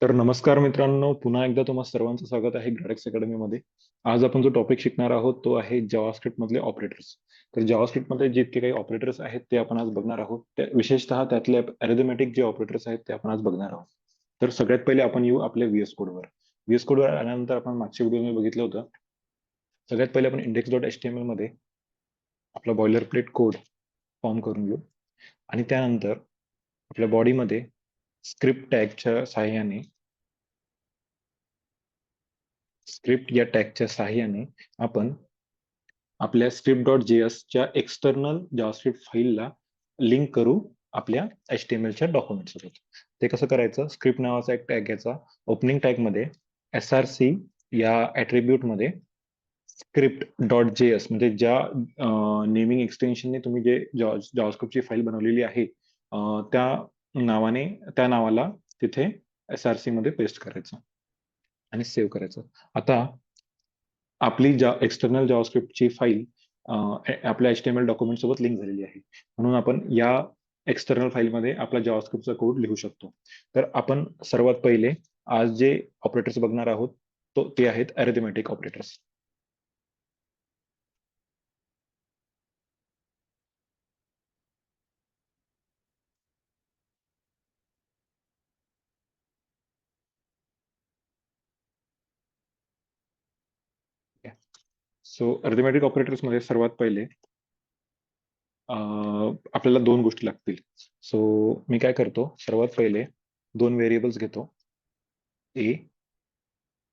तर नमस्कार मित्रांनो, पुन्हा एकदा तुम्हा सर्वांचं स्वागत आहे ग्राडेक्स अकॅडमीमध्ये. आज आपण जो टॉपिक शिकणार आहोत तो आहे जावास्क्रिप्ट मधले ऑपरेटर्स. तर जावास्क्रिप्ट मध्ये जितके काही ऑपरेटर्स आहेत ते आपण आज बघणार आहोत. विशेषतः त्यातले अरिथमेटिक जे ऑपरेटर्स आहेत ते आपण आज बघणार आहोत. तर सगळ्यात पहिले आपण येऊ आपल्या व्हीएस कोडवर. व्हीएस कोडवर आल्यानंतर आपण मागच्या व्हिडिओमध्ये बघितलं होतं. सगळ्यात पहिले आपण index.html मध्ये आपला बॉयलर प्लेट कोड फॉर्म करून घेऊ आणि त्यानंतर आपल्या बॉडीमध्ये स्क्रिप्ट टॅगच्या सहाय्याने स्क्रिप्ट या टॅगच्या सहाय्याने आपण आपल्या script.js च्या एक्सटर्नल जावास्क्रिप्ट फाईलला लिंक करू आपल्या HTML च्या डॉक्युमेंट सोबत. ते कसं करायचं? स्क्रिप्ट नावाचा एक टॅग घ्यायचा. ओपनिंग टॅग मध्ये src या ऍट्रिब्यूट मध्ये script.js म्हणजे ज्या नेमिंग एक्सटेन्शनने तुम्ही जे जावास्क्रिप्टची फाईल बनवलेली आहे त्या नावाने त्या नावाला तिथे src मध्ये पेस्ट करायचं आणि सेव्ह करायचं. आता आपली एक्सटर्नल जावास्क्रिप्टची फाईल आपल्या HTML डॉक्युमेंट सोबत लिंक झालेली आहे. म्हणून आपण या एक्सटर्नल फाईलमध्ये आपला जावास्क्रिप्टचा कोड लिहू शकतो. तर आपण सर्वात पहिले आज जे ऑपरेटर्स बघणार आहोत ते आहेत arithmetic operators. So arithmetic operators मध्ये सर्वात पहिले आपल्याला दोन गोष्टी लागतील. सो मी काय करतो, सर्वात पहिले दोन व्हेरिएबल्स घेतो. a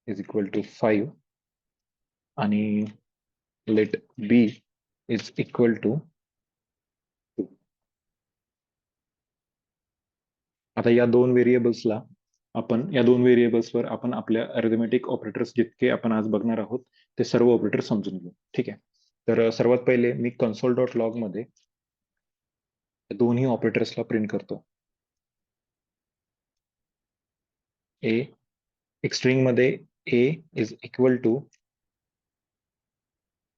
इज इक्वल टू 5 आणि let b is equal to 2. आता या दोन व्हेरिएबल्सवर आपण आपल्या अरिथमेटिक ऑपरेटर्स जितके आपण आज बघणार आहोत ते सर्व ऑपरेटर समजून घेऊ. ठीक आहे. तर सर्वात पहिले मी console.log मध्ये दोन्ही ऑपरेटर्सला प्रिंट करतो. ए एक स्ट्रिंग मध्ये a is equal to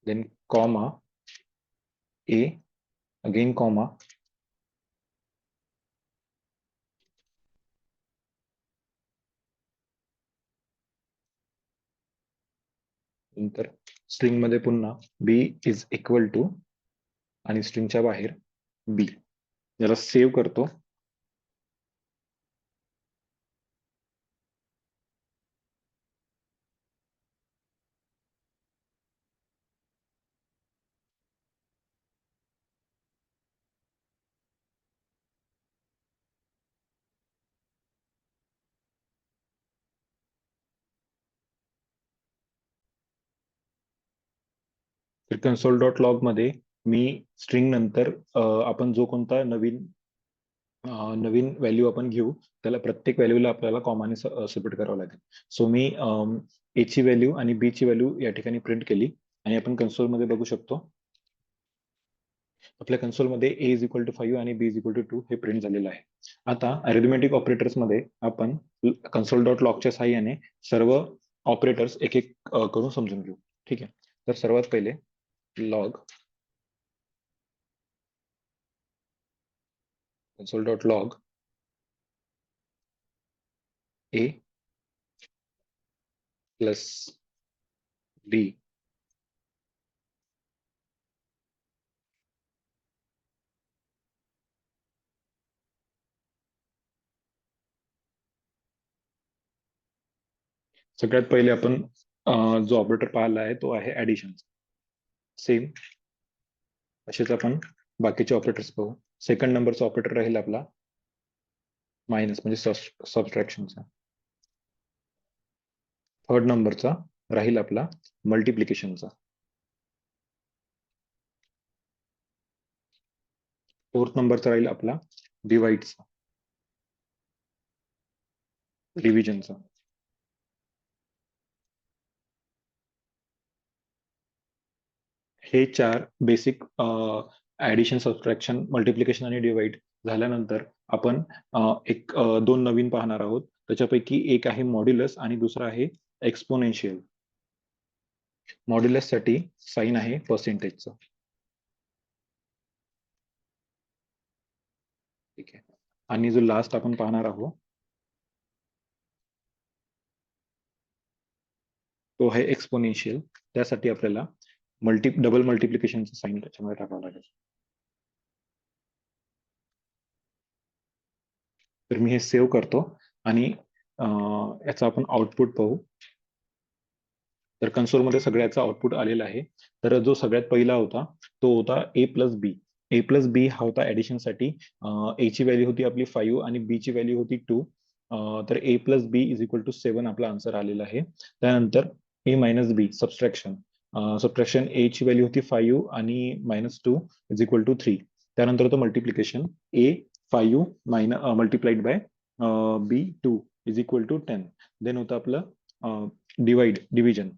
then comma a again comma नंतर स्ट्रिंग मध्ये पुन्हा b इज इक्वल टू आणि स्ट्रिंगच्या बाहेर b. याला सेव्ह करतो. तर console.log मध्ये मी स्ट्रिंग नंतर आपण जो कोणता नवीन व्हॅल्यू आपण घेऊ त्याला प्रत्येक व्हॅल्यूला आपल्याला कॉमाने सेपरेट करावं लागेल. सो मी ए ची व्हॅल्यू आणि बी ची व्हॅल्यू या ठिकाणी प्रिंट केली आणि आपण कन्सोल मध्ये बघू शकतो. आपल्या कन्सोल मध्ये a इज इक्वल टू 5 आणि b इज इक्वल टू 2 हे प्रिंट झालेलं आहे. आता अरिथमेटिक ऑपरेटर्स मध्ये आपण console.log च्या साहाय्याने सर्व ऑपरेटर्स एक एक करून समजून घेऊ. ठीक आहे. तर सर्वात पहिले log console.log a plus b सगळ्यात पहिले आपण जो ऑपरेटर पाहिला आहे तो आहे ऍडिशन. सेम असेच आपण बाकीचे ऑपरेटर्स पाहू. सेकंड नंबरचा ऑपरेटर राहील आपला मायनस म्हणजे सबट्रॅक्शनचा. थर्ड नंबरचा राहील आपला मल्टिप्लिकेशनचा. फोर्थ नंबरचा राहील आपला डिवाइडचा, डिव्हिजनचा. हे चार बेसिक ऍडिशन, सबट्रॅक्शन, मल्टिप्लिकेशन आणि डिवाइड झाल्यानंतर आपण दोन नवीन पाहणार आहोत. त्याच्यापैकी एक आहे मॉड्युलस आणि दुसरा आहे एक्सपोनेन्शियल. मॉड्युलस साठी साइन आहे पर्सेंटेजचं. ठीक आहे. आणि जो लास्ट आपण पाहणार आहोत तो आहे एक्सपोनेन्शियल. त्यासाठी आपल्याला डबल मल्टिप्लिकेशनचं साइन त्याच्यामध्ये टाकावं लागेल. तर मी हे सेव्ह करतो आणि याचा आपण आउटपुट पाहू. तर कन्सोलमध्ये सगळ्याचा आउटपुट आलेला आहे. तर जो सगळ्यात पहिला होता तो होता ए प्लस बी. ए प्लस बी हा होता ऍडिशनसाठी. ए ची व्हॅल्यू होती आपली 5 आणि बी ची व्हॅल्यू होती 2. तर A plus B is equal to 7 आपला आन्सर आलेला आहे. त्यानंतर A minus B subtraction. Subtraction A ची व्हॅल्यू होती 5 आणि -2 इज इक्वल टू 3. त्यानंतर होतं multiplication A 5 multiplied by B 2 is equal to 10. Then होतं आपलं डिव्हिजन.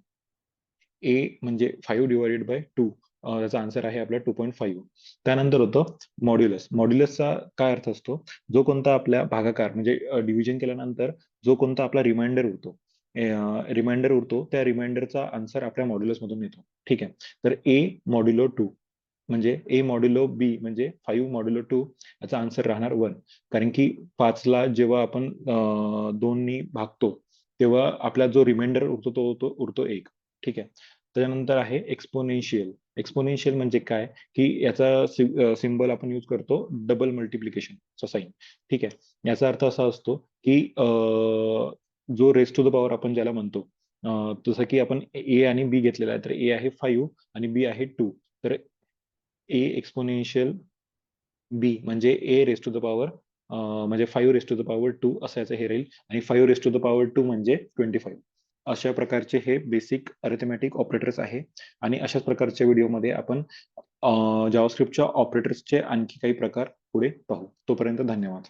ए म्हणजे 5 डिवाइडेड बाय 2. त्याचा आन्सर आहे आपला 2.5. त्यानंतर होतं मॉड्युलस. मॉड्युलसचा काय अर्थ असतो? जो कोणता आपल्या भागाकार म्हणजे डिव्हिजन केल्यानंतर जो कोणता आपला रिमाइंडर उरतो त्या रिमाइंडरचा आन्सर आपल्या मॉड्युलस मधून येतो. ठीक आहे. तर ए मॉड्युलो 2 म्हणजे ए मॉड्युलो बी म्हणजे 5 मॉड्युलो 2 याचा आन्सर राहणार 1. कारण की 5ला जेव्हा आपण 2 भागतो तेव्हा आपला जो रिमाइंडर उरतो तो उरतो 1. ठीक आहे. त्याच्यानंतर आहे एक्सपोनेन्शियल. एक्सपोनेन्शियल म्हणजे काय की याचा सिम्बॉल आपण यूज करतो डबल मल्टिप्लिकेशनचा साइन. ठीक आहे. याचा अर्थ असा असतो की जो रेस टू द पॉवर आपण ज्याला म्हणतो, जसं की आपण ए आणि बी घेतलेला आहे. तर ए आहे 5 आणि बी आहे 2. तर ए एक्सपोनेन्शियल बी म्हणजे ए रेस टू द पॉवर म्हणजे 5 रेस टू द पॉवर 2 असं याचं हे राहील. आणि 5 रेस टू द पॉवर 2 म्हणजे 25. अशा प्रकारचे हे बेसिक अरिथमेटिक ऑपरेटर्स आहे. आणि अशाच प्रकारच्या व्हिडिओमध्ये आपण जावास्क्रिप्टच्या ऑपरेटर्सचे आणखी काही प्रकार पुढे पाहू. तोपर्यंत धन्यवाद.